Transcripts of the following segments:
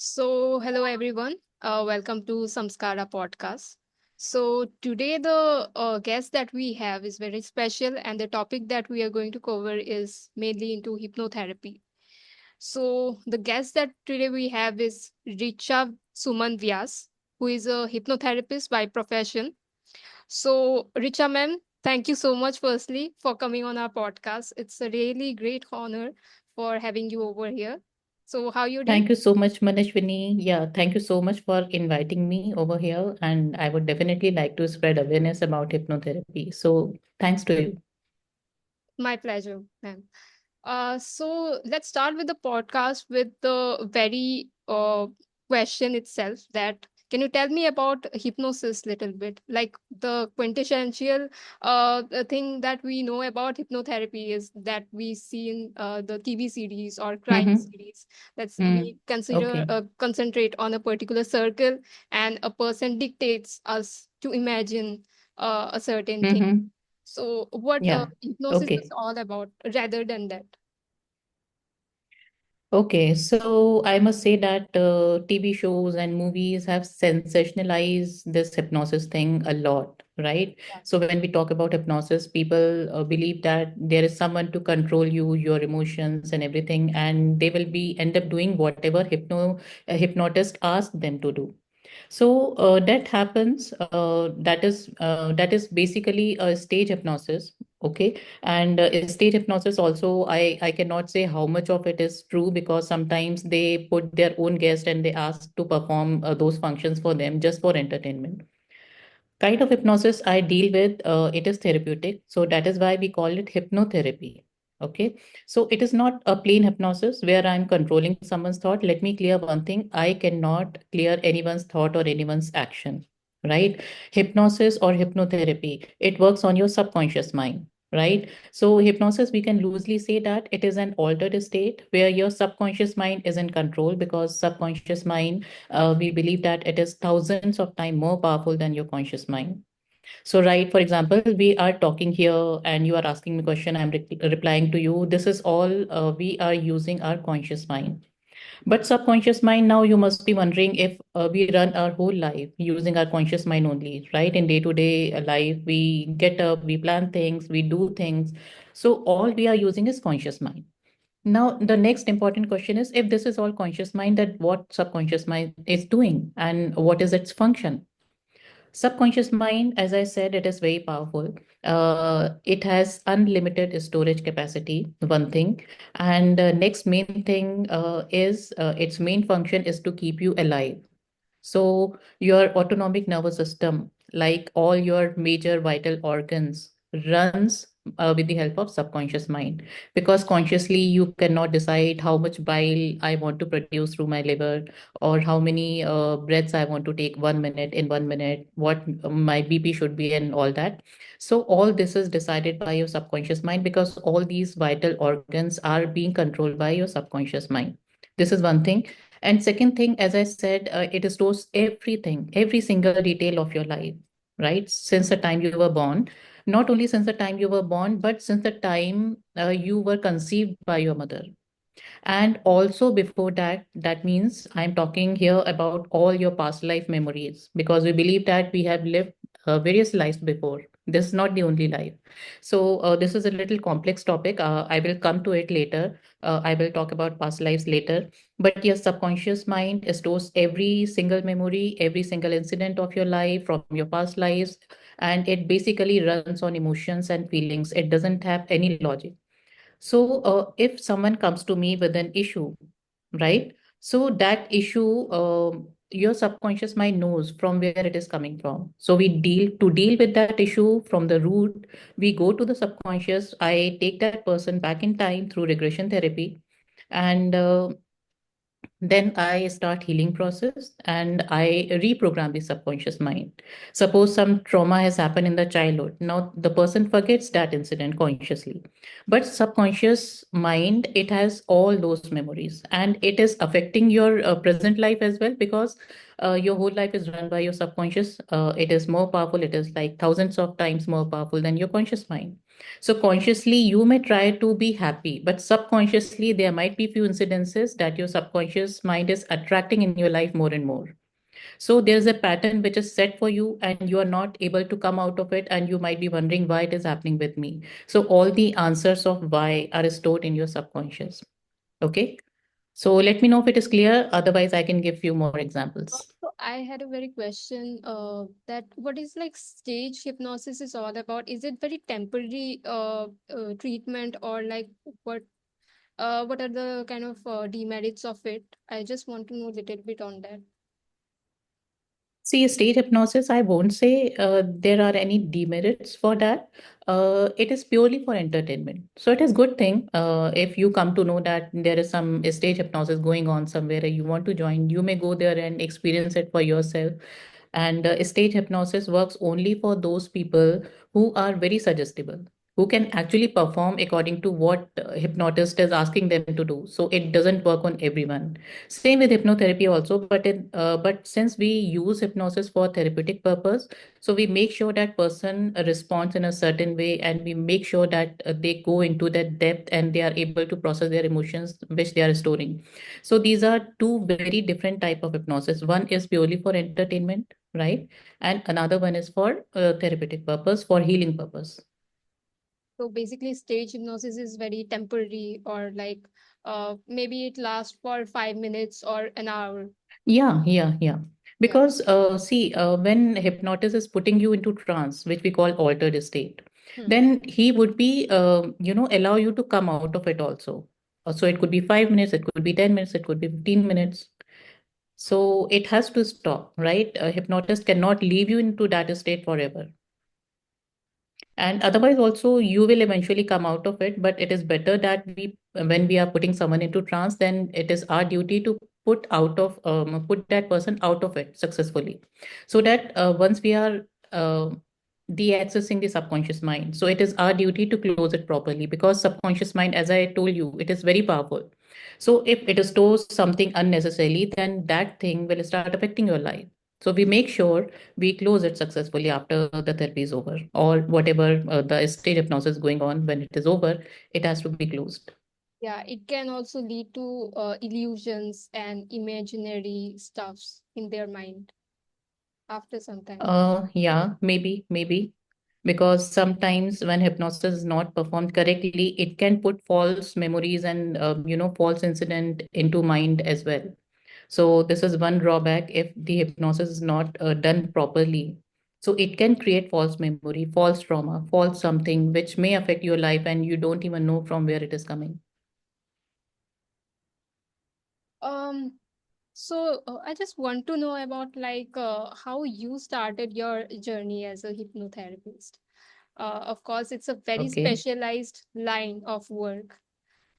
Hello everyone. Welcome to Samskara podcast. Today the guest that we have is very special, and the topic that we are going to cover is mainly into hypnotherapy. The guest that today we have is Richa Suman Vyas, who is a hypnotherapist by profession. Richa ma'am, thank you so much firstly for coming on our podcast. It's a really great honor for having you over here. How you doing? Thank you so much, Manashwini. Yeah, thank you so much for inviting me over here. And I would definitely like to spread awareness about hypnotherapy. So thanks to you. My pleasure, ma'am. Let's start with the podcast with the very question itself that can you tell me about hypnosis little bit? Like the quintessential the thing that we know about hypnotherapy is that we see in the TV series or crime Mm-hmm. series. That's Mm. we consider Okay. concentrate on a particular circle and a person dictates us to imagine a certain thing. Mm-hmm. What Yeah. hypnosis is Okay. all about rather than that? Okay, so I must say that TV shows and movies have sensationalized this hypnosis thing a lot, right? Yeah. So when we talk about hypnosis, people believe that there is someone to control you, your emotions and everything, and they will be end up doing whatever a hypnotist asks them to do. So that happens. That is basically a stage hypnosis. Okay, and stage hypnosis also, I cannot say how much of it is true because sometimes they put their own guest and they ask to perform those functions for them just for entertainment. Kind of hypnosis I deal with, it is therapeutic, so that is why we call it hypnotherapy. Okay, so it is not a plain hypnosis where I'm controlling someone's thought. Let me clear one thing: I cannot clear anyone's thought or anyone's action, right? Hypnosis or hypnotherapy, it works on your subconscious mind, right? So hypnosis, we can loosely say that it is an altered state where your subconscious mind is in control, because subconscious mind, we believe that it is thousands of times more powerful than your conscious mind. So, right, for example, we are talking here and you are asking me question, I'm replying to you. This is all we are using our conscious mind. But subconscious mind, now you must be wondering if we run our whole life using our conscious mind only, right? In day-to-day life, we get up, we plan things, we do things. So all we are using is conscious mind. Now, the next important question is, if this is all conscious mind, that what subconscious mind is doing and what is its function? Subconscious mind, as I said, it is very powerful. It has unlimited storage capacity, one thing. And next main thing is its main function is to keep you alive. So your autonomic nervous system, like all your major vital organs, runs with the help of subconscious mind. Because consciously you cannot decide how much bile I want to produce through my liver, or how many breaths I want to take 1 minute in 1 minute, what my BP should be, and all that. So all this is decided by your subconscious mind, because all these vital organs are being controlled by your subconscious mind. This is one thing. And second thing, as I said, it stores everything, every single detail of your life, right? Since the time you were born, not only since the time you were born, but since the time you were conceived by your mother. And also before that, that means I'm talking here about all your past life memories, because we believe that we have lived various lives before. This is not the only life. So this is a little complex topic. I will come to it later. I will talk about past lives later. But your subconscious mind stores every single memory, every single incident of your life from your past lives, and it basically runs on emotions and feelings. It doesn't have any logic. So, if someone comes to me with an issue, right? So that issue, your subconscious mind knows from where it is coming from. So we deal with that issue from the root. We go to the subconscious. I take that person back in time through regression therapy, and then I start healing process and I reprogram the subconscious mind. Suppose some trauma has happened in the childhood. Now the person forgets that incident consciously, but subconscious mind, it has all those memories, and it is affecting your present life as well, because your whole life is run by your subconscious. It is more powerful. It is like thousands of times more powerful than your conscious mind. So consciously, you may try to be happy, but subconsciously, there might be few incidences that your subconscious mind is attracting in your life more and more. So there's a pattern which is set for you, and you are not able to come out of it, and you might be wondering why it is happening with me. So all the answers of why are stored in your subconscious. Okay. So let me know if it is clear. Otherwise, I can give few more examples. So I had a very question that what is like stage hypnosis is all about? Is it very temporary treatment, or like what what are the kind of demerits of it? I just want to know a little bit on that. See, stage hypnosis, I won't say there are any demerits for that. It is purely for entertainment. So it is good thing if you come to know that there is some stage hypnosis going on somewhere you want to join, you may go there and experience it for yourself. And stage hypnosis works only for those people who are very suggestible, who can actually perform according to what hypnotist is asking them to do. So it doesn't work on everyone. Same with hypnotherapy also, but since we use hypnosis for therapeutic purpose, so we make sure that person responds in a certain way, and we make sure that they go into that depth and they are able to process their emotions which they are storing. So these are two very different type of hypnosis. One is purely for entertainment, right? And another one is for therapeutic purpose, for healing purpose. So basically, stage hypnosis is very temporary, or like maybe it lasts for 5 minutes or an hour. Yeah. Yeah. Because see, when hypnotist is putting you into trance, which we call altered state, Hmm. then he would be, allow you to come out of it also. So it could be 5 minutes, it could be 10 minutes, it could be 15 minutes. So it has to stop, right? A hypnotist cannot leave you into that state forever. And otherwise also you will eventually come out of it, but it is better that we, when we are putting someone into trance, then it is our duty to put that person out of it successfully, so that once we are uh, de-accessing the subconscious mind, so it is our duty to close it properly, because subconscious mind, as I told you, it is very powerful. So if it stores something unnecessarily, then that thing will start affecting your life. So we make sure we close it successfully after the therapy is over, or whatever the stage hypnosis going on. When it is over, it has to be closed. Yeah, it can also lead to illusions and imaginary stuffs in their mind after some time. Yeah, maybe, because sometimes when hypnosis is not performed correctly, it can put false memories and false incident into mind as well. So this is one drawback if the hypnosis is not done properly. So it can create false memory, false trauma, false something which may affect your life, and you don't even know from where it is coming. Um, so I just want to know about like how you started your journey as a hypnotherapist. Of course, it's a very Okay. specialized line of work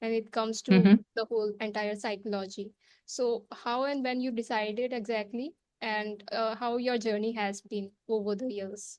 when it comes to Mm-hmm. the whole entire psychology. So, how and when you decided exactly, and how your journey has been over the years?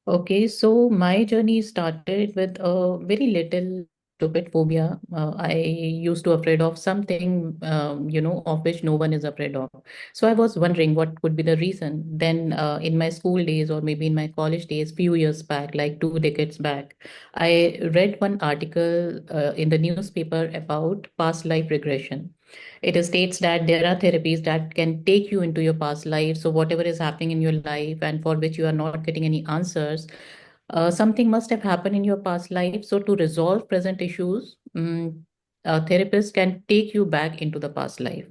Okay, so my journey started with a very little stupid phobia. I used to afraid of something, of which no one is afraid of. So I was wondering what could be the reason. Then, in my school days, or maybe in my college days, few years back, like 2 decades back, I read one article in the newspaper about past life regression. It states that there are therapies that can take you into your past life. So, whatever is happening in your life and for which you are not getting any answers, something must have happened in your past life. So, to resolve present issues, a therapist can take you back into the past life.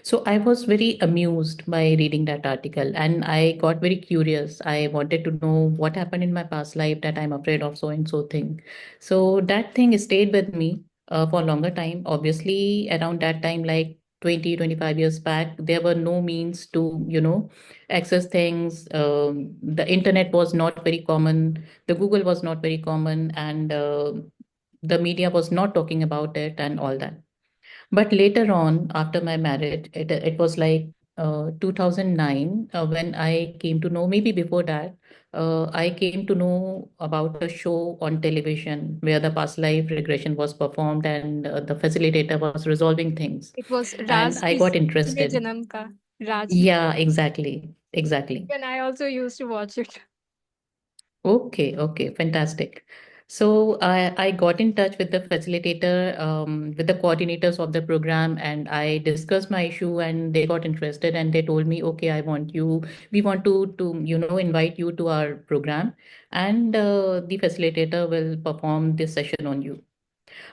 So I was very amused by reading that article, and I got very curious. I wanted to know what happened in my past life that I'm afraid of so and so thing. So that thing stayed with me for a longer time. Obviously, around that time, like 20, 25 years back, there were no means to, access things. The internet was not very common. The Google was not very common, and the media was not talking about it and all that. But later on, after my marriage, it was like 2009 when I came to know, maybe before that, I came to know about a show on television where the past life regression was performed, and the facilitator was resolving things. It was And Raj I got Pile interested. Janam Ka. Raj. Yeah, exactly. Exactly. And I also used to watch it. Okay, okay, fantastic. So I got in touch with the facilitator, with the coordinators of the program, and I discussed my issue, and they got interested, and they told me, okay, we want to invite you to our program, and the facilitator will perform this session on you.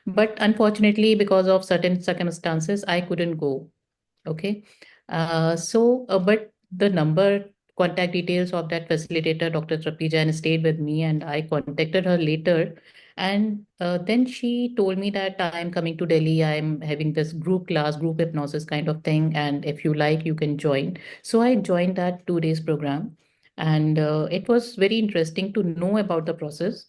But unfortunately, because of certain circumstances, I couldn't go. Okay. But the contact details of that facilitator, Dr. Trappi Jain, stayed with me, and I contacted her later. And then she told me that I'm coming to Delhi. I'm having this group class, group hypnosis kind of thing. And if you like, you can join. So I joined that 2 days program. And it was very interesting to know about the process.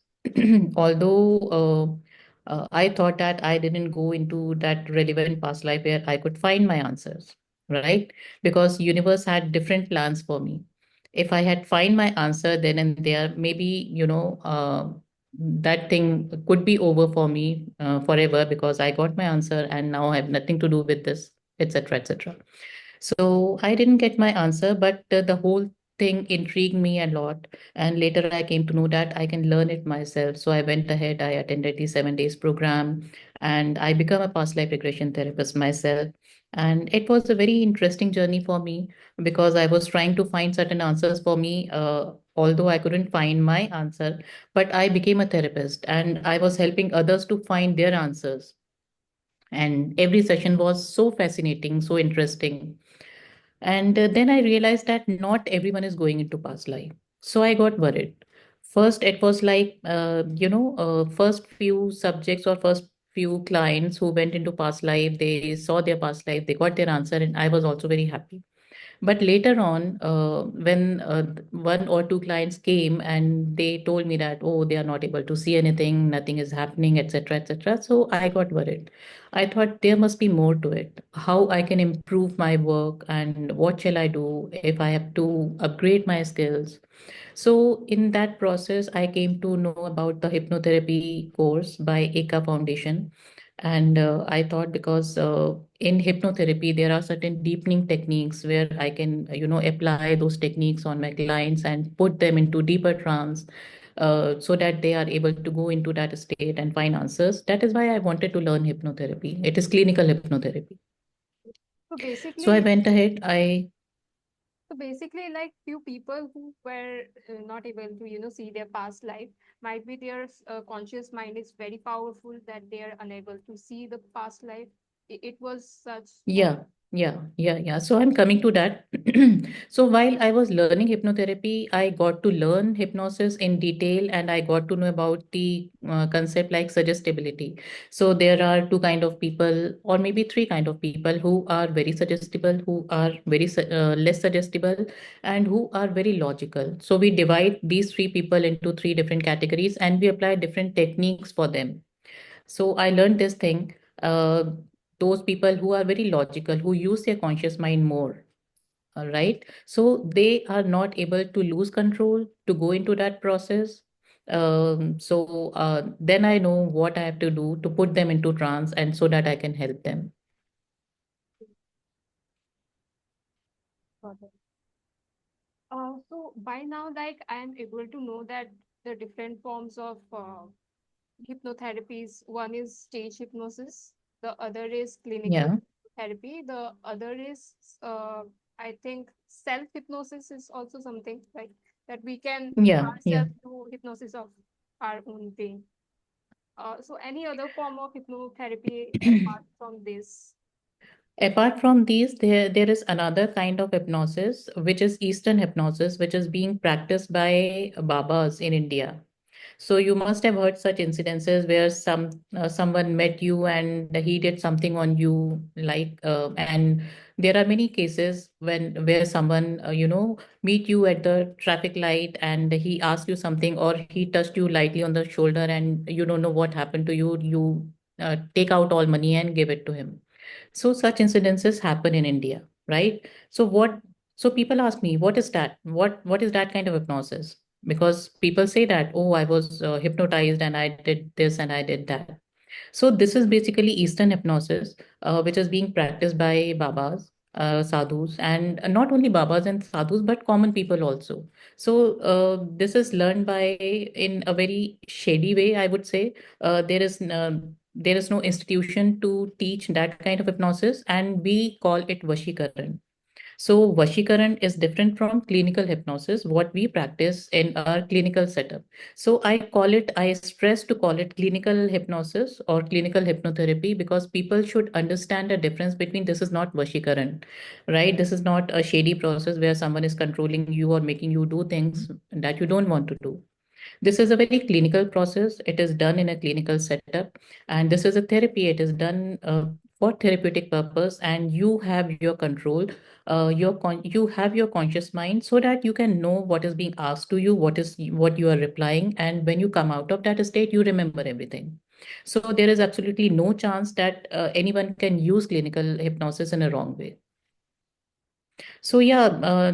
Although I thought that I didn't go into that relevant past life where I could find my answers, right? Because universe had different plans for me. If I had find my answer then and there, maybe that thing could be over for me forever, because I got my answer and now I have nothing to do with this, etc., etc. So I didn't get my answer, but the whole thing intrigued me a lot. And later I came to know that I can learn it myself. So I went ahead, I attended the 7 days program, and I became a past life regression therapist myself. And it was a very interesting journey for me, because I was trying to find certain answers for me. Although I couldn't find my answer, but I became a therapist and I was helping others to find their answers. And every session was so fascinating, so interesting. And then I realized that not everyone is going into past life. So I got worried. First, it was like, first few subjects or first few clients who went into past life, they saw their past life, they got their answer, and I was also very happy. But later on, when one or two clients came and they told me that, oh, they are not able to see anything, nothing is happening, etc., etc. So I got worried. I thought there must be more to it. How I can improve my work and what shall I do if I have to upgrade my skills. So in that process, I came to know about the hypnotherapy course by Eka Foundation. And I thought, because in hypnotherapy, there are certain deepening techniques where I can, apply those techniques on my clients and put them into deeper trance, so that they are able to go into that state and find answers. That is why I wanted to learn hypnotherapy. It is clinical hypnotherapy. So So I basically, went ahead. like few people who were not able to, see their past life, might be their conscious mind is very powerful that they are unable to see the past life. It was such. Yeah. So I'm coming to that. So while I was learning hypnotherapy, I got to learn hypnosis in detail, and I got to know about the concept like suggestibility. So there are two kind of people, or maybe three kind of people, who are very suggestible, who are less suggestible, and who are very logical. So we divide these three people into three different categories, and we apply different techniques for them. So I learned this thing. Those people who are very logical, who use their conscious mind more, all right? So they are not able to lose control to go into that process. Then I know what I have to do to put them into trance, and so that I can help them. So by now, like I am able to know that the different forms of hypnotherapies. One is stage hypnosis, the other is clinical Yeah, therapy, the other is, I think, self hypnosis is also something like that we can yeah. ourselves do hypnosis of our own brain. So any other form of hypnotherapy apart from this? Apart from these, there is another kind of hypnosis, which is Eastern hypnosis, which is being practiced by Babas in India. So you must have heard such incidences where someone met you and he did something on you, and there are many cases where someone meet you at the traffic light and he asked you something, or he touched you lightly on the shoulder and you don't know what happened to you. You take out all money and give it to him. So such incidences happen in India, right? So what? So people ask me, what is that? What is that kind of hypnosis? Because people say that, oh, I was hypnotized and I did this and I did that. So this is basically Eastern hypnosis, which is being practiced by Babas. sadhus, and not only babas and sadhus, but common people also. So this is learned by in a very shady way, I would say. There is no institution to teach that kind of hypnosis, and we call it Vashikaran. So Vashikaran is different from clinical hypnosis, what we practice in our clinical setup. So I stress to call it clinical hypnosis or clinical hypnotherapy, because people should understand the difference between this is not Vashikaran, right? This is not a shady process where someone is controlling you or making you do things that you don't want to do. This is a very clinical process. It is done in a clinical setup, and this is a therapy. It is done for therapeutic purpose, and you have your control. You have your conscious mind, so that you can know what is being asked to you, what you are replying, and when you come out of that state, you remember everything. So there is absolutely no chance that anyone can use clinical hypnosis in a wrong way. So yeah,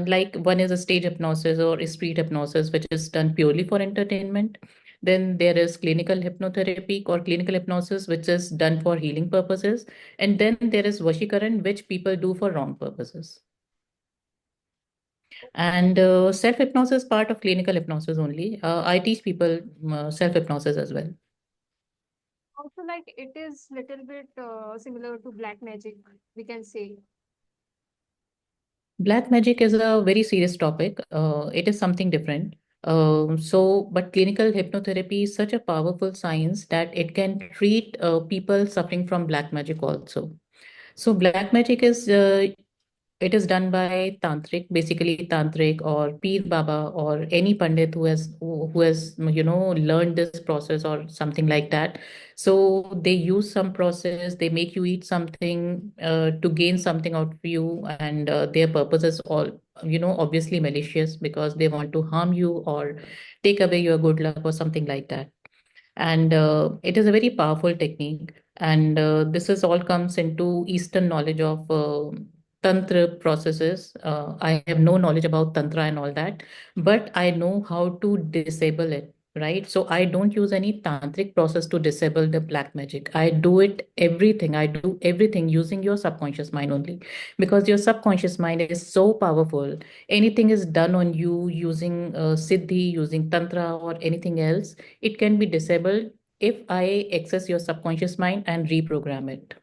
like one is a stage hypnosis or street hypnosis, which is done purely for entertainment. Then there is clinical hypnotherapy or clinical hypnosis, which is done for healing purposes. And then there is Vashikaran, which people do for wrong purposes. And self-hypnosis part of clinical hypnosis only. I teach people self-hypnosis as well. Also, like it is little bit similar to black magic, we can say. Black magic is a very serious topic. It is something different. But clinical hypnotherapy is such a powerful science that it can treat people suffering from black magic also. So black magic is it is done by tantric, basically tantric or Peer Baba or any pandit who has learned this process or something like that. So they use some process, they make you eat something to gain something out of you, and their purpose is all obviously malicious, because they want to harm you or take away your good luck or something like that. And it is a very powerful technique, and this is all comes into eastern knowledge of tantra processes. I have no knowledge about tantra and all that, but I know how to disable it, right? So I don't use any tantric process to disable the black magic. I do everything using your subconscious mind only, because your subconscious mind is so powerful. Anything is done on you using siddhi, using tantra or anything else, it can be disabled if I access your subconscious mind and reprogram it.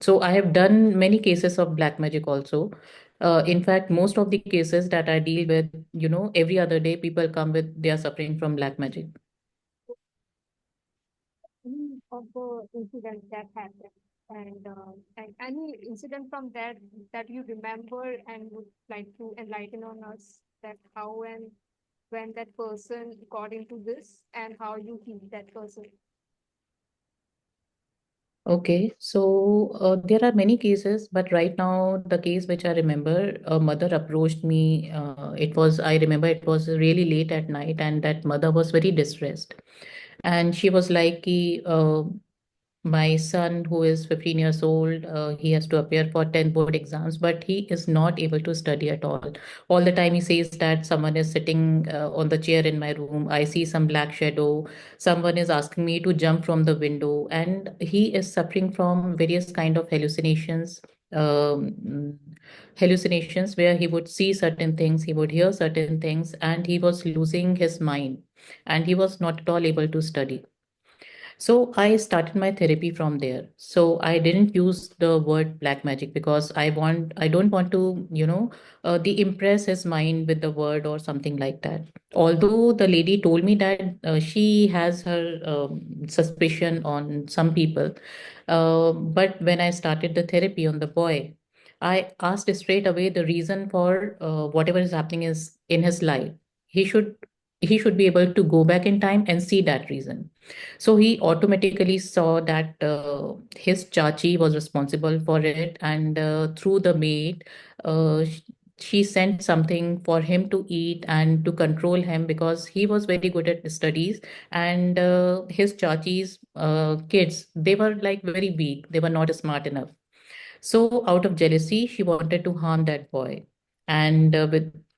So I have done many cases of black magic also. In fact, most of the cases that I deal with, every other day people come with they are suffering from black magic. Any of the incidents that happened, and any incident from that you remember and would like to enlighten on us, that how and when that person got into this and how you heal that person. Okay, so there are many cases, but right now the case which I remember, a mother approached me. I remember it was really late at night, and that mother was very distressed. And she was like, "Ki, my son who is 15 years old, he has to appear for 10 board exams, but he is not able to study at all the time he says that someone is sitting on the chair in my room, I see some black shadow, someone is asking me to jump from the window, and he is suffering from various kind of um, hallucinations where he would see certain things, he would hear certain things, and he was losing his mind, and he was not at all able to study. So I started my therapy from there. So I didn't use the word black magic, because I don't want to, the impress his mind with the word or something like that. Although the lady told me that she has her suspicion on some people, but when I started the therapy on the boy, I asked straight away the reason for whatever is happening is in his life. He should he should be able to go back in time and see that reason. So he automatically saw that his chachi was responsible for it, and through the maid, she sent something for him to eat and to control him, because he was very good at studies, and his chachi's kids, they were like very weak, they were not smart enough. So out of jealousy, she wanted to harm that boy. And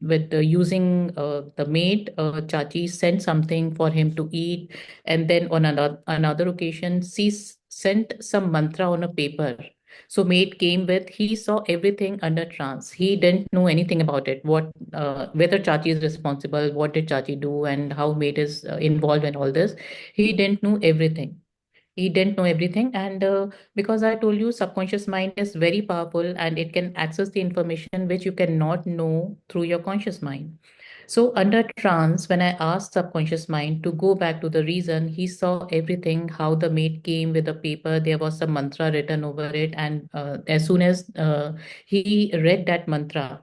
with using the maid, Chachi sent something for him to eat. And then on another occasion, she sent some mantra on a paper. So maid came with, he saw everything under trance. He didn't know anything about it. What, whether Chachi is responsible, what did Chachi do, and how maid is involved in all this. He didn't know everything. He didn't know everything, and because I told you, subconscious mind is very powerful, and it can access the information which you cannot know through your conscious mind. So under trance, when I asked subconscious mind to go back to the reason, he saw everything, how the maid came with a paper, there was some mantra written over it. And as soon as he read that mantra,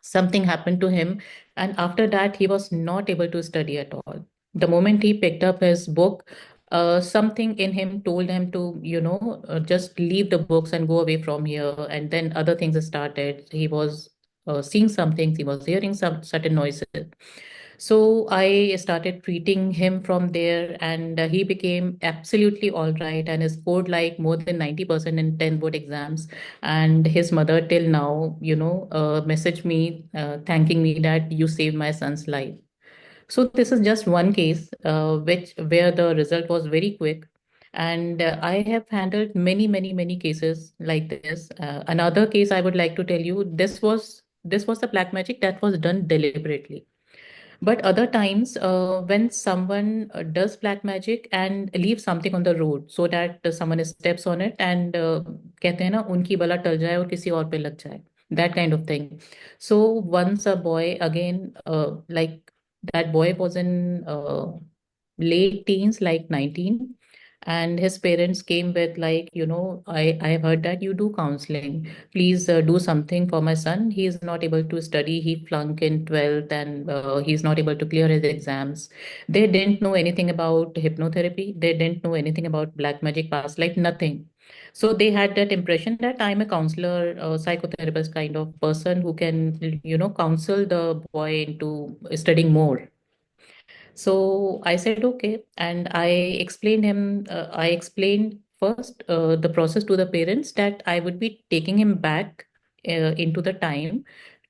something happened to him. And after that, he was not able to study at all. The moment he picked up his book, something in him told him to, just leave the books and go away from here. And then other things started. He was seeing some things, he was hearing some certain noises. So I started treating him from there, and he became absolutely all right and has scored like more than 90% in 10 board exams. And his mother, till now, messaged me thanking me that you saved my son's life. So this is just one case which where the result was very quick. And I have handled many, many, many cases like this. Another case I would like to tell you, this was the black magic that was done deliberately. But other times, when someone does black magic and leaves something on the road so that someone steps on it and कहते हैं ना उनकी बला टल जाए और किसी और पे लग जाए, that kind of thing. So once a boy again, like that boy was in late teens, like 19, and his parents came with like, I have heard that you do counseling. Please do something for my son. He is not able to study. He flunked in 12th, and he's not able to clear his exams. They didn't know anything about hypnotherapy. They didn't know anything about black magic past, like nothing. So they had that impression that I'm a counselor, a psychotherapist kind of person who can, counsel the boy into studying more. So I said, okay. And I explained first the process to the parents that I would be taking him back into the time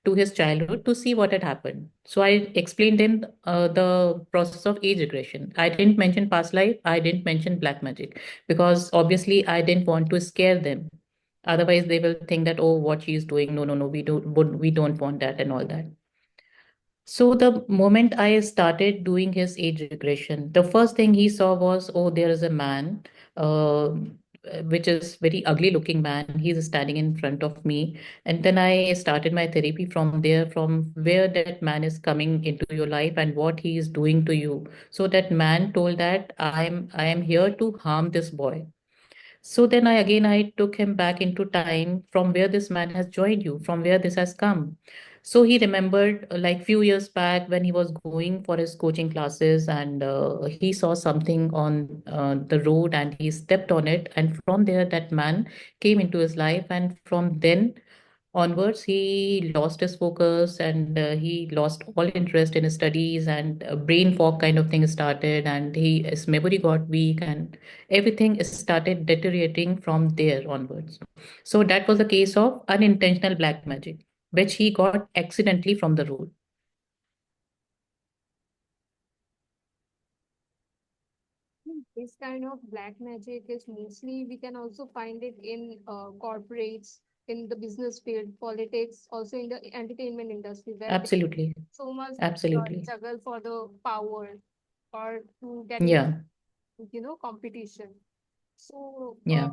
to his childhood to see what had happened. So I explained them the process of age regression. I didn't mention past life. I didn't mention black magic because obviously I didn't want to scare them. Otherwise, they will think that, oh, what she is doing. No, no, no, we don't want that and all that. So the moment I started doing his age regression, the first thing he saw was, oh, there is a man, uh, which is very ugly looking man. He's standing in front of me. And then I started my therapy from there, from where that man is coming into your life and what he is doing to you. So that man told that I am here to harm this boy. So then I took him back into time from where this man has joined you, from where this has come. So he remembered like few years back when he was going for his coaching classes, and he saw something on the road and he stepped on it, and from there that man came into his life, and from then onwards he lost his focus, and he lost all interest in his studies, and a brain fog kind of thing started, and his memory got weak, and everything started deteriorating from there onwards. So that was a case of unintentional black magic which he got accidentally from the road. This kind of black magic is mostly we can also find it in corporates, in the business field, politics, also in the entertainment industry, where they Absolutely. so much Absolutely. juggle for the power or to get into Yeah. competition. So, Yeah.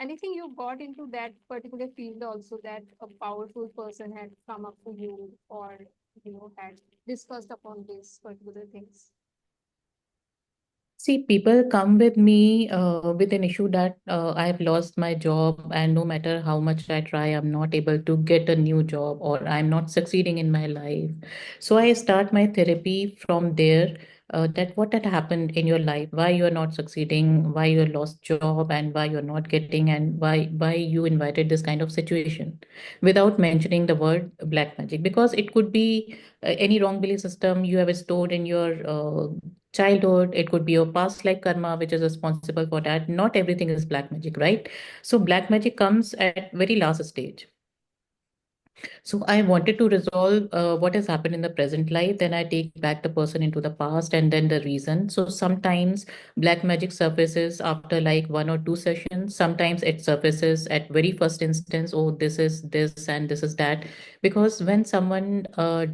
anything you got into that particular field also that a powerful person had come up to you or had discussed upon these particular things? See, people come with me with an issue that I have lost my job, and no matter how much I try, I'm not able to get a new job, or I'm not succeeding in my life. So I start my therapy from there. That what had happened in your life, why you are not succeeding, why you lost job, and why you're not getting, and why you invited this kind of situation, without mentioning the word black magic, because it could be any wrong belief system you have stored in your childhood. It could be your past life karma which is responsible for that. Not everything is black magic, right? So black magic comes at very last stage. So I wanted to resolve what has happened in the present life. Then I take back the person into the past and then the reason. So sometimes black magic surfaces after like one or two sessions. Sometimes it surfaces at very first instance. Oh, this is this and this is that. Because when someone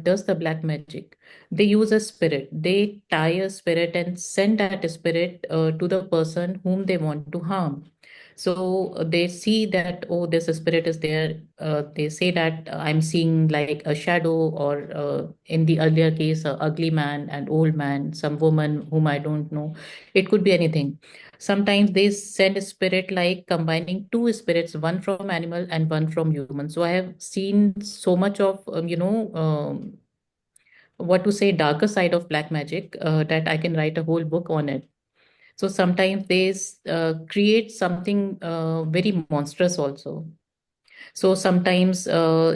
does the black magic, they use a spirit. They tie a spirit and send that spirit to the person whom they want to harm. So they see that, oh, this spirit is there. They say that I'm seeing like a shadow, or in the earlier case, a ugly man, an old man, some woman whom I don't know. It could be anything. Sometimes they send a spirit like combining two spirits, one from animal and one from human. So I have seen so much of, what to say, darker side of black magic, that I can write a whole book on it. So sometimes they create something very monstrous also. So sometimes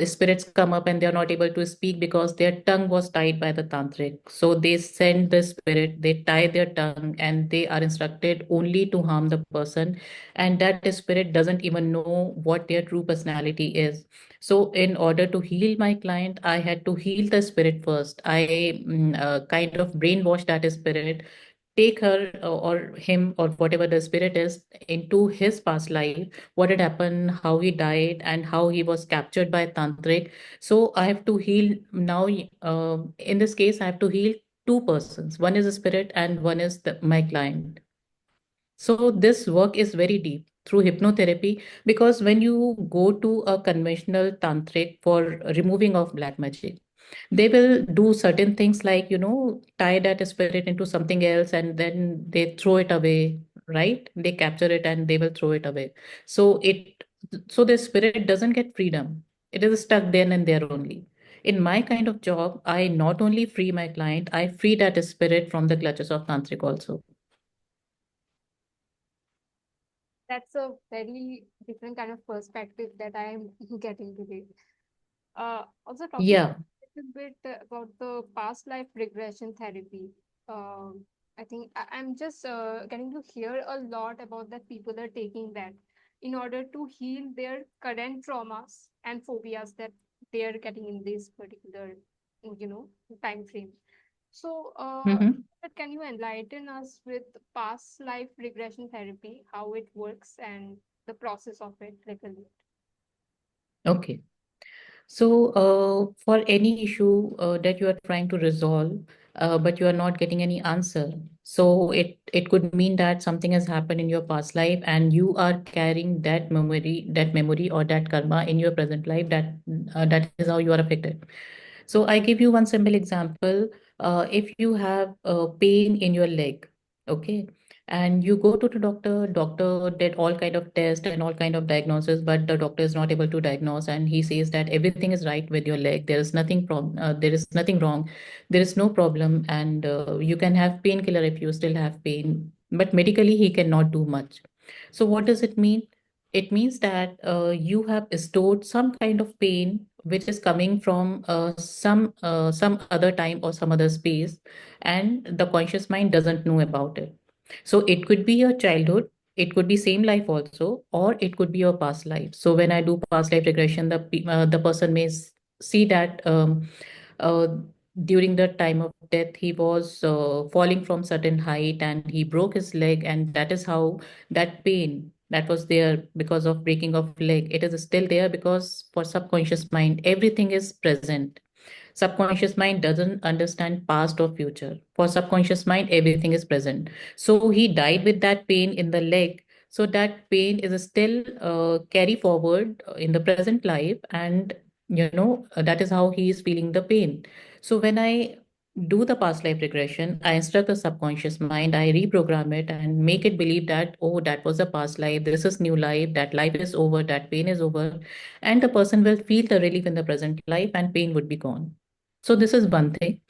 spirits come up and they are not able to speak because their tongue was tied by the tantric. So they send the spirit, they tie their tongue, and they are instructed only to harm the person. And that spirit doesn't even know what their true personality is. So in order to heal my client, I had to heal the spirit first. I kind of brainwash that spirit, take her or him or whatever the spirit is into his past life, what had happened, how he died, and how he was captured by tantric. So I have to heal now. In this case, I have to heal two persons. One is a spirit and one is my client. So this work is very deep through hypnotherapy, because when you go to a conventional tantric for removing of black magic, they will do certain things like, tie that spirit into something else and then they throw it away, right? They capture it and they will throw it away. So so the spirit doesn't get freedom. It is stuck then and there only. In my kind of job, I not only free my client, I free that spirit from the clutches of tantric also. That's a very different kind of perspective that I am getting today. Also talking Yeah. a little bit about the past life regression therapy. I think I'm just getting to hear a lot about that people are taking that in order to heal their current traumas and phobias that they are getting in this particular, you know, time frame. So, Mhm. but can you enlighten us with past life regression therapy, how it works and the process of it, like a little? Okay. So, for any issue that you are trying to resolve, but you are not getting any answer, so it could mean that something has happened in your past life, and you are carrying that memory or that karma in your present life. That is how you are affected. So I give you one simple example. If you have pain in your leg, okay, and you go to the doctor, doctor did all kind of tests and all kind of diagnosis, but the doctor is not able to diagnose, and he says that everything is right with your leg. There is nothing wrong. There is no problem, and you can have painkiller if you still have pain. But medically, he cannot do much. So what does it mean? It means that you have stored some kind of pain which is coming from some other time or some other space, and the conscious mind doesn't know about it. So it could be your childhood, it could be same life also, or it could be your past life. So when I do past life regression, the person may see that uh, during the time of death he was falling from certain height and he broke his leg, and that is how that pain that was there because of breaking of leg, it is still there, because for subconscious mind everything is present. Subconscious mind doesn't understand past or future. For subconscious mind, everything is present. So he died with that pain in the leg. So that pain is still carry forward in the present life, and that is how he is feeling the pain. So when I do the past life regression, I instruct the subconscious mind, I reprogram it and make it believe that, oh, that was a past life, this is new life, that life is over, that pain is over, and the person will feel the relief in the present life and pain would be gone. So this is one thing.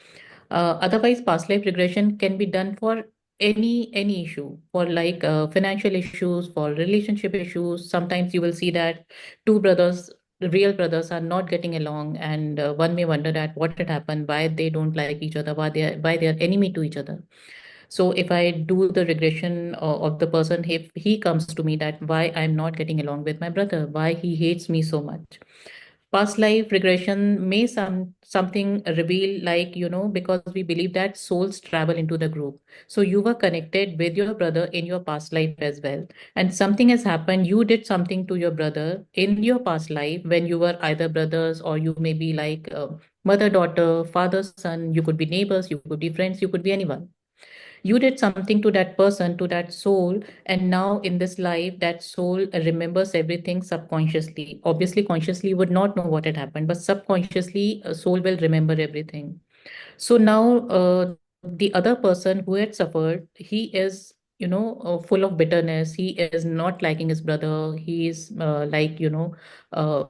Otherwise, past life regression can be done for any issue, for like financial issues, for relationship issues. Sometimes you will see that two brothers, the real brothers, are not getting along, and one may wonder that what had happened, why they don't like each other, why they are enemy to each other. So if I do the regression of the person, if he comes to me that why I'm not getting along with my brother, why he hates me so much, Past life regression may something reveal, like, because we believe that souls travel into the group. So you were connected with your brother in your past life as well, and something has happened. You did something to your brother in your past life when you were either brothers, or you may be like mother daughter, father son. You could be neighbors, you could be friends, you could be anyone. You did something to that person, to that soul, and now in this life that soul remembers everything subconsciously. Obviously consciously would not know what had happened, but subconsciously a soul will remember everything. So now the other person who had suffered, he is, full of bitterness. He is not liking his brother. He is like, uh,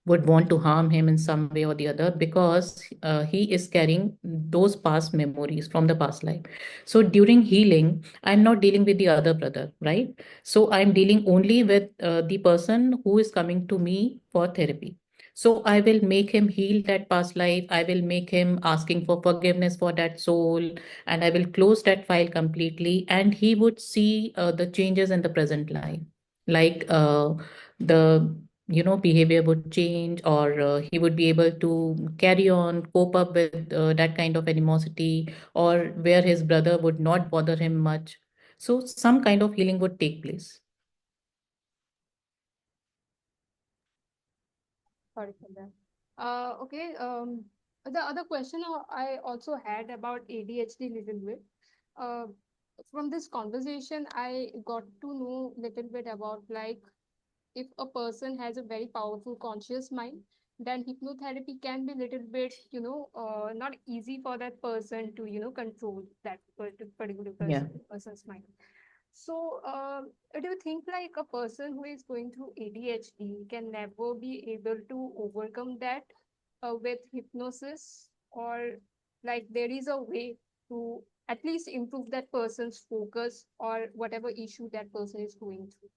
would want to harm him in some way or the other, because he is carrying those past memories from the past life. So during healing, I'm not dealing with the other brother, right? So I'm dealing only with the person who is coming to me for therapy. So I will make him heal that past life. I will make him asking for forgiveness for that soul, and I will close that file completely. And he would see the changes in the present life, like the behavior would change, or he would be able to carry on, cope up with that kind of animosity, or where his brother would not bother him much. So some kind of healing would take place. Sorry for that. Okay. The other question I also had about ADHD little bit. Uh, from this conversation, I got to know little bit about like if a person has a very powerful conscious mind, then hypnotherapy can be little bit, not easy for that person to, control that particular Yeah. person's mind. So, do you think like a person who is going through ADHD can never be able to overcome that with hypnosis, or like there is a way to at least improve that person's focus or whatever issue that person is going through?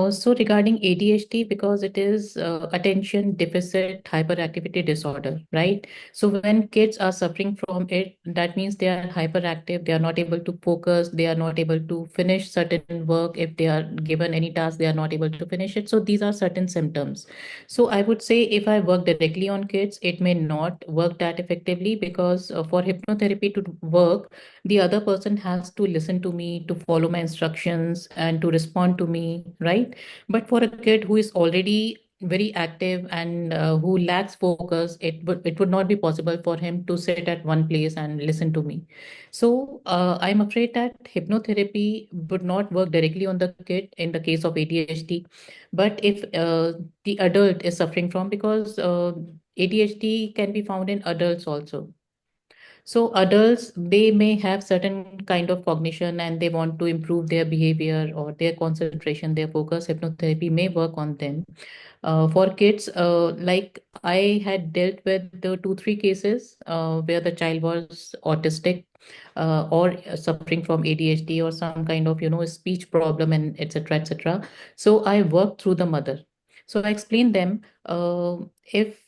So regarding ADHD, because it is attention deficit hyperactivity disorder, right? So when kids are suffering from it, that means they are hyperactive, they are not able to focus, they are not able to finish certain work. If they are given any task, they are not able to finish it. So these are certain symptoms. So I would say if I work directly on kids, it may not work that effectively, because for hypnotherapy to work, the other person has to listen to me, to follow my instructions, and to respond to me, right? But for a kid who is already very active and who lacks focus, it would not be possible for him to sit at one place and listen to me. So I'm afraid that hypnotherapy would not work directly on the kid in the case of ADHD. But if the adult is suffering from, because ADHD can be found in adults also. So adults, they may have certain kind of cognition and they want to improve their behavior or their concentration, their focus. Hypnotherapy may work on them. For kids, like I had dealt with the two, three cases where the child was autistic, or suffering from ADHD or some kind of, speech problem, and etc. etc. So I worked through the mother. So I explained them, if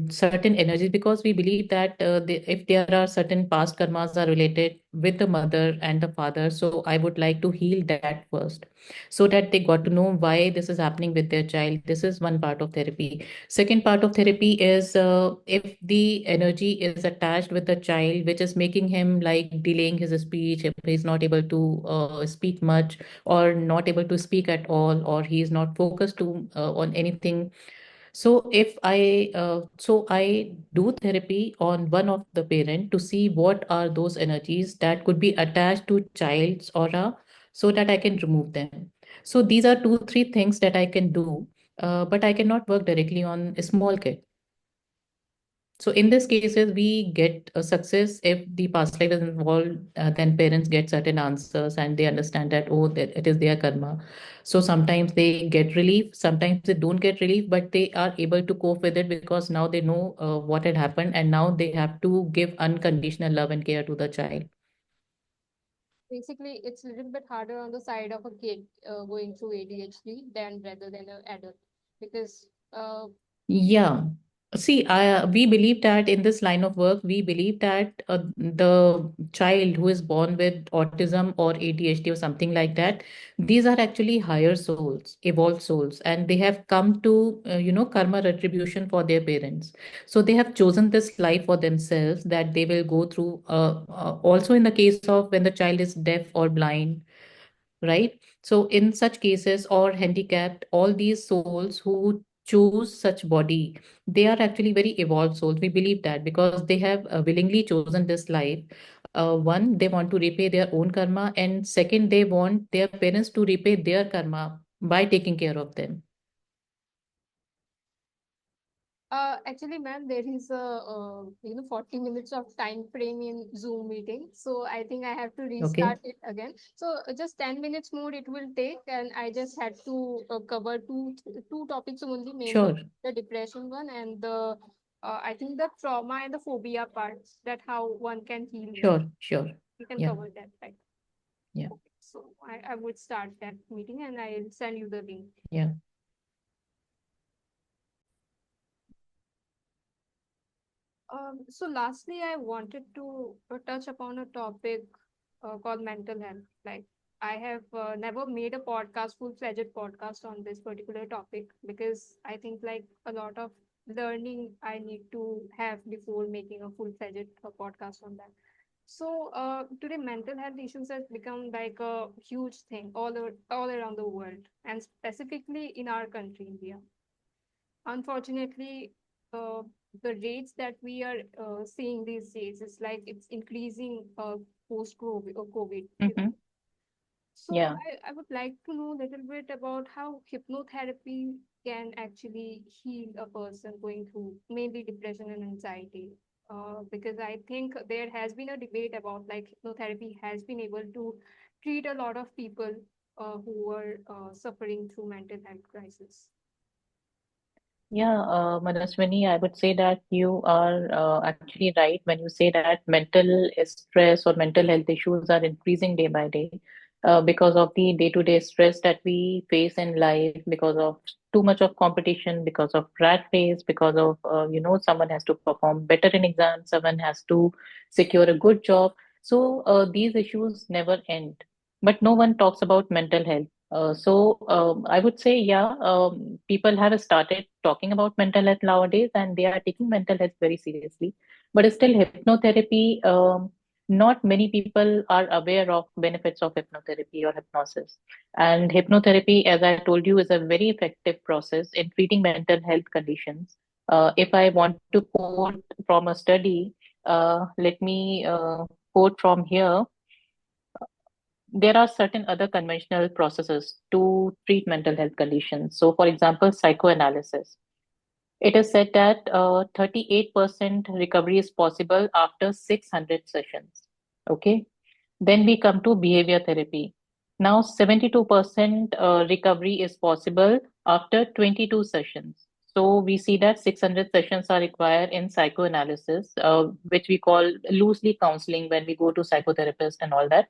certain energies, because we believe that if there are certain past karmas are related with the mother and the father, so I would like to heal that first, so that they got to know why this is happening with their child. This is one part of therapy. Second part of therapy is, if the energy is attached with the child, which is making him like delaying his speech, if he's not able to speak much, or not able to speak at all, or he is not focused to on anything. So I do therapy on one of the parent to see what are those energies that could be attached to child's aura, so that I can remove them. So these are two, three things that I can do, but I cannot work directly on a small kid. So in these cases, we get a success if the past life is involved. Then parents get certain answers and they understand that, oh, that it is their karma. So sometimes they get relief, sometimes they don't get relief, but they are able to cope with it, because now they know what had happened, and now they have to give unconditional love and care to the child. Basically, it's a little bit harder on the side of a kid going through ADHD than rather than an adult because Yeah. See, we believe that in this line of work, we believe that the child who is born with autism or ADHD or something like that, these are actually higher souls, evolved souls, and they have come to, karma retribution for their parents. So they have chosen this life for themselves that they will go through. Also, in the case of when the child is deaf or blind, right? So in such cases or handicapped, all these souls who choose such body, they are actually very evolved souls. We believe that because they have willingly chosen this life. One, they want to repay their own karma, and second, they want their parents to repay their karma by taking care of them. Actually, ma'am, there is a 40 minutes of time frame in Zoom meeting, so I think I have to Okay, restart it again. So just 10 minutes more it will take, and I just had to cover two topics only, mainly sure, the depression one and the I think the trauma and the phobia parts, that how one can heal them. sure. You can Yeah, cover that, right? yeah, Okay, so I would start that meeting and I'll send you the link. yeah. So lastly, I wanted to touch upon a topic called mental health. Like, I have never made a podcast, full-fledged podcast on this particular topic, because I think like a lot of learning I need to have before making a full-fledged podcast on that. So today, mental health issues has become like a huge thing all around the world, and specifically in our country, India. Unfortunately, uh, the rates that we are seeing these days is like it's increasing post COVID. Mm-hmm. So Yeah. I would like to know a little bit about how hypnotherapy can actually heal a person going through mainly depression and anxiety. Because I think there has been a debate about like hypnotherapy has been able to treat a lot of people who are suffering through mental health crisis. Yeah, Manaswini, I would say that you are actually right when you say that mental stress or mental health issues are increasing day by day because of the day-to-day stress that we face in life, because of too much of competition, because of rat race, because of, someone has to perform better in exams, someone has to secure a good job. So these issues never end. But no one talks about mental health. I would say, yeah, people have started talking about mental health nowadays, and they are taking mental health very seriously. But still, hypnotherapy, not many people are aware of benefits of hypnotherapy or hypnosis. And hypnotherapy, as I told you, is a very effective process in treating mental health conditions. If I want to quote from a study, let me quote from here. There are certain other conventional processes to treat mental health conditions. So, for example, psychoanalysis. It is said that 38% recovery is possible after 600 sessions. Okay. Then we come to behavior therapy. Now, 72% recovery is possible after 22 sessions. So, we see that 600 sessions are required in psychoanalysis, which we call loosely counseling when we go to psychotherapist and all that,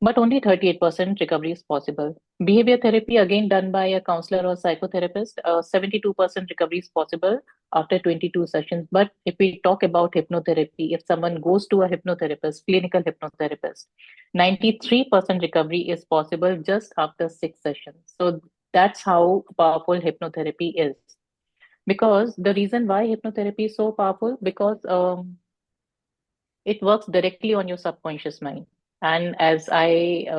but only 38% recovery is possible. Behavior therapy, again done by a counselor or psychotherapist, 72% recovery is possible after 22 sessions. But if we talk about hypnotherapy, if someone goes to a hypnotherapist, clinical hypnotherapist, 93% recovery is possible just after 6 sessions. So that's how powerful hypnotherapy is. Because the reason why hypnotherapy is so powerful, because it works directly on your subconscious mind. And as I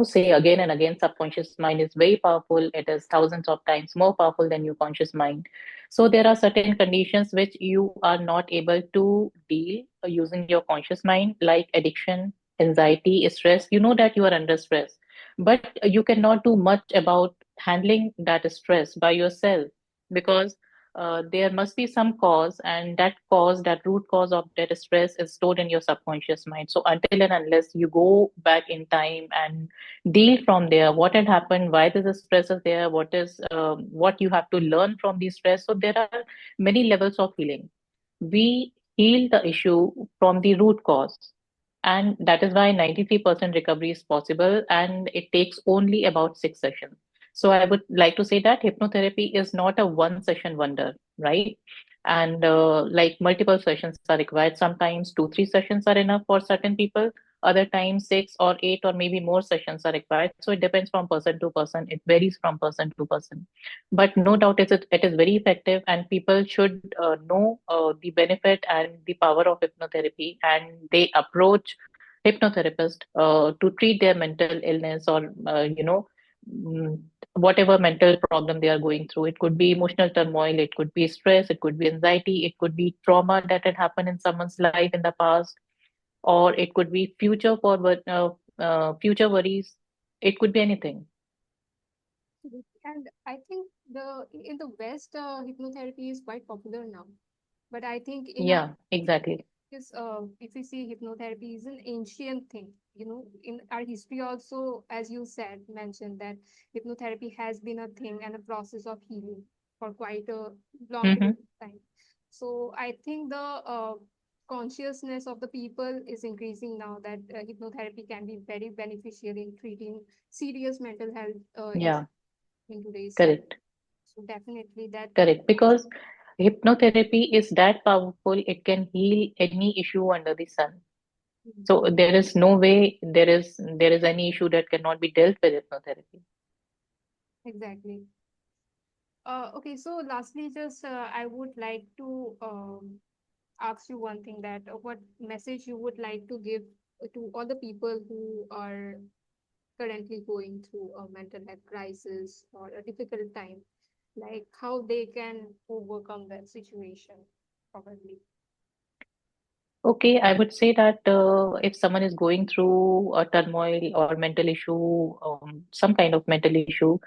say again and again, subconscious mind is very powerful. It is thousands of times more powerful than your conscious mind. So there are certain conditions which you are not able to deal using your conscious mind, like addiction, anxiety, stress. You know that you are under stress, but you cannot do much about handling that stress by yourself, because there must be some cause, and that cause, that root cause of that stress is stored in your subconscious mind. So until and unless you go back in time and deal from there, what had happened, why this stress is there, what you have to learn from the stress. So there are many levels of healing. We heal the issue from the root cause, and that is why 93% recovery is possible, and it takes only about 6 sessions. So I would like to say that hypnotherapy is not a one session wonder, right? And like multiple sessions are required. Sometimes two, three sessions are enough for certain people. Other times six or eight or maybe more sessions are required. So it depends from person to person. It varies from person to person. But no doubt it is very effective, and people should know the benefit and the power of hypnotherapy, and they approach hypnotherapist to treat their mental illness or mm, whatever mental problem they are going through. It could be emotional turmoil, it could be stress, it could be anxiety, it could be trauma that had happened in someone's life in the past, or it could be future worries. It could be anything. And I think the in the West, hypnotherapy is quite popular now. But I think in our Yeah, exactly. is if we see hypnotherapy is an ancient thing. In our history also, as you said, mentioned that hypnotherapy has been a thing and a process of healing for quite a long period Hmm. of time. So I think the consciousness of the people is increasing now that hypnotherapy can be very beneficial in treating serious mental health issues Yeah, in today's time. correct. So definitely that. Correct. Because hypnotherapy is that powerful, it can heal any issue under the sun. So there is no way there is any issue that cannot be dealt with hypnotherapy. Exactly. Okay, so lastly, just I would like to ask you one thing that what message you would like to give to all the people who are currently going through a mental health crisis or a difficult time, like how they can overcome that situation, probably. Okay, I would say that if someone is going through a turmoil or mental issue, some kind of mental issue,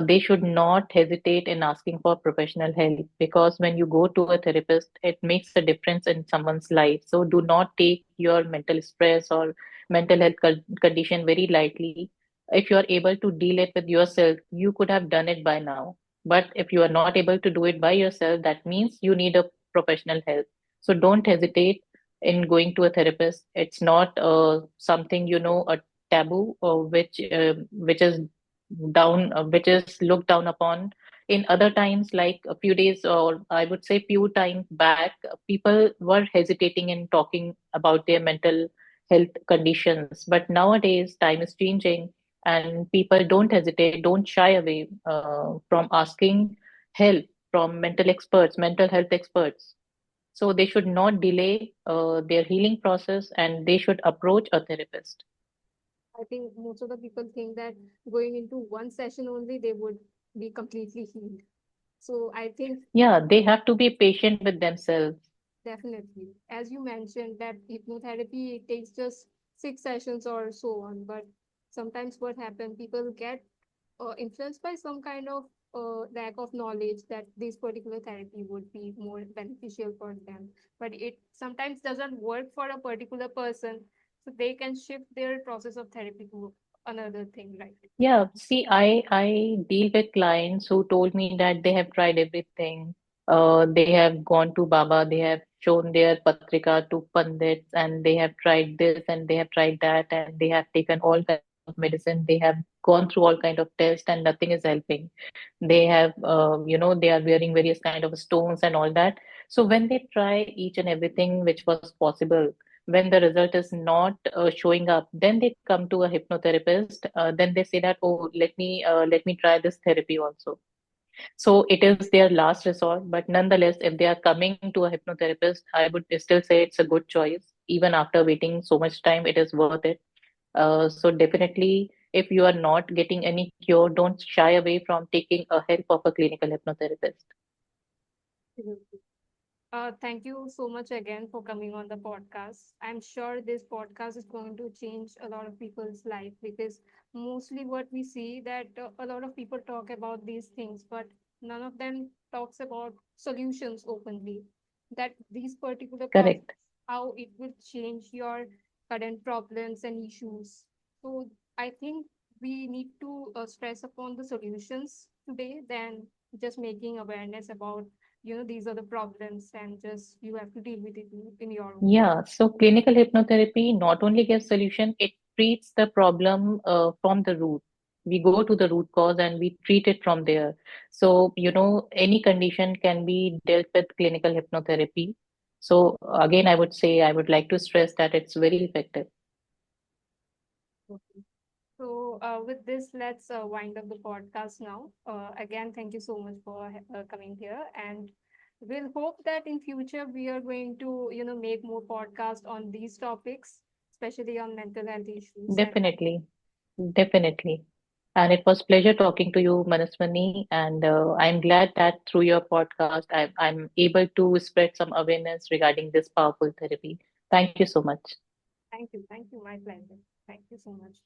they should not hesitate in asking for professional help, because when you go to a therapist, it makes a difference in someone's life. So do not take your mental stress or mental health condition very lightly. If you are able to deal it with yourself, you could have done it by now. But if you are not able to do it by yourself, that means you need a professional help. So don't hesitate in going to a therapist. It's not something, a taboo, which is which is looked down upon. In other times, like a few days, or I would say few times back, people were hesitating in talking about their mental health conditions. But nowadays, time is changing, and people don't hesitate, don't shy away from asking help from mental experts, mental health experts. So they should not delay their healing process, and they should approach a therapist. I think most of the people think that going into one session only, they would be completely healed. So I think Yeah, they have to be patient with themselves. definitely. As you mentioned, that hypnotherapy it takes just 6 sessions or so on. But sometimes what happens, people get influenced by some kind of lack of knowledge that this particular therapy would be more beneficial for them. But it sometimes doesn't work for a particular person. So they can shift their process of therapy to another thing, right? Yeah, see, I deal with clients who told me that they have tried everything. They have gone to Baba, they have shown their patrika to Pandits, and they have tried this and they have tried that, and they have taken all kinds of medicine. They have gone through all kind of tests, and nothing is helping. They have, they are wearing various kind of stones and all that. So when they try each and everything which was possible, when the result is not showing up, then they come to a hypnotherapist. Then they say that, oh, let me try this therapy also. So it is their last resort, but nonetheless, if they are coming to a hypnotherapist, I would still say it's a good choice. Even after waiting so much time, it is worth it. So definitely, if you are not getting any cure, don't shy away from taking a help of a clinical hypnotherapist. Mhm. Thank you so much again for coming on the podcast. I'm sure this podcast is going to change a lot of people's life because mostly what we see that a lot of people talk about these things, but none of them talks about solutions openly. That these particular process, Correct. how it will change your current problems and issues. So I think we need to stress upon the solutions today than just making awareness about these are the problems and just you have to deal with it in your own way. Yeah, so clinical hypnotherapy not only gives solution, it treats the problem from the root. We go to the root cause and we treat it from there. So, any condition can be dealt with clinical hypnotherapy. So, again, I would say, I would like to stress that it's very effective. Okay. So, with this, let's wind up the podcast now. Again, thank you so much for coming here, and we'll hope that in future we are going to, make more podcasts on these topics, especially on mental health issues and Definitely. Definitely. And it was pleasure talking to you, Manaswani. And I'm glad that through your podcast, I'm able to spread some awareness regarding this powerful therapy. Thank you so much. thank you, my pleasure. Thank you so much.